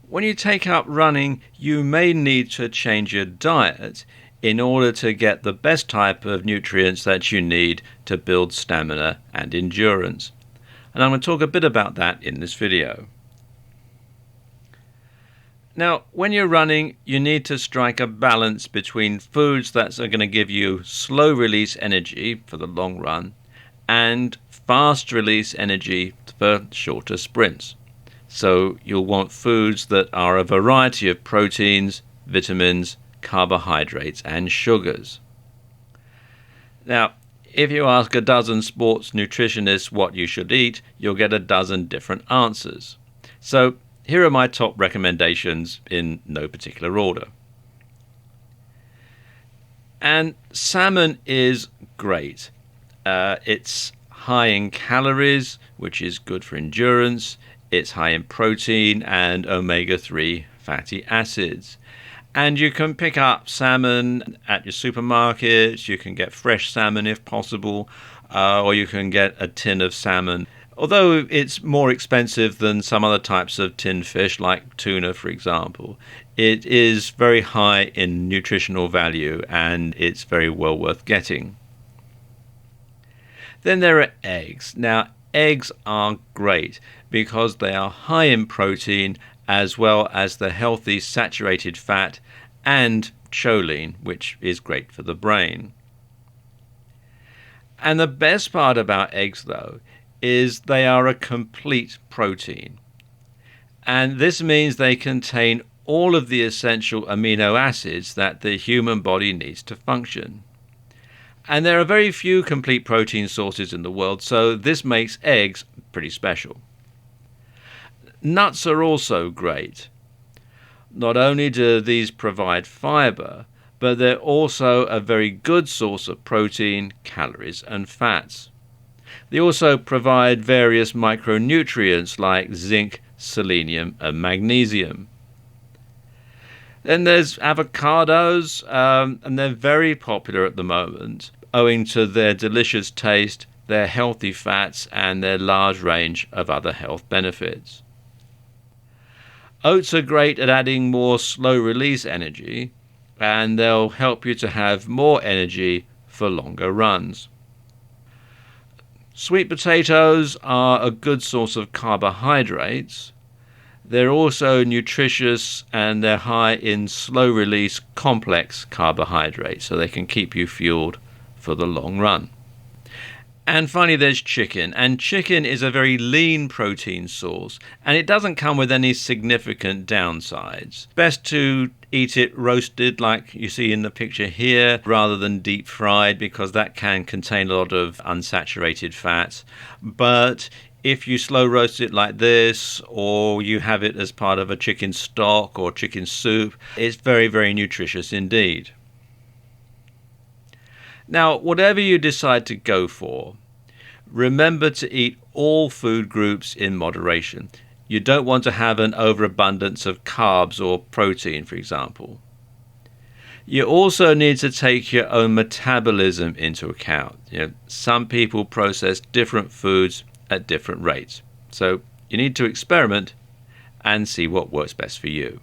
When you take up running, you may need to change your diet in order to get the best type of nutrients that you need to build stamina and endurance. And I'm going to talk a bit about that in this video. Now, when you're running, you need to strike a balance between foods that are going to give you slow release energy for the long run and fast release energy for shorter sprints. So you'll want foods that are a variety of proteins, vitamins, carbohydrates and sugars. Now, if you ask a dozen sports nutritionists what you should eat, you'll get a dozen different answers. So here are my top recommendations in no particular order. And salmon is great. It's high in calories, which is good for endurance. It's high in protein and omega-3 fatty acids. And you can pick up salmon at your supermarkets. You can get fresh salmon if possible, or you can get a tin of salmon. Although it's more expensive than some other types of tinned fish, like tuna, for example, it is very high in nutritional value and it's very well worth getting. Then there are eggs. Now, eggs are great because they are high in protein as well as the healthy saturated fat and choline, which is great for the brain. And the best part about eggs, though, is they are a complete protein. And this means they contain all of the essential amino acids that the human body needs to function. And there are very few complete protein sources in the world, so this makes eggs pretty special. Nuts are also great. Not only do these provide fiber, but they're also a very good source of protein, calories, and fats. They also provide various micronutrients like zinc, selenium, and magnesium. Then there's avocados, and they're very popular at the moment, owing to their delicious taste, their healthy fats, and their large range of other health benefits. Oats are great at adding more slow-release energy, and they'll help you to have more energy for longer runs. Sweet potatoes are a good source of carbohydrates. They're also nutritious and they're high in slow-release complex carbohydrates, so they can keep you fueled for the long run. And finally, there's chicken. And chicken is a very lean protein source, and it doesn't come with any significant downsides. Best to eat it roasted like you see in the picture here, rather than deep fried, because that can contain a lot of unsaturated fats. But if you slow roast it like this, or you have it as part of a chicken stock or chicken soup, it's very, very nutritious indeed. Now, whatever you decide to go for, remember to eat all food groups in moderation. You don't want to have an overabundance of carbs or protein, for example. You also need to take your own metabolism into account. Some people process different foods at different rates. So you need to experiment and see what works best for you.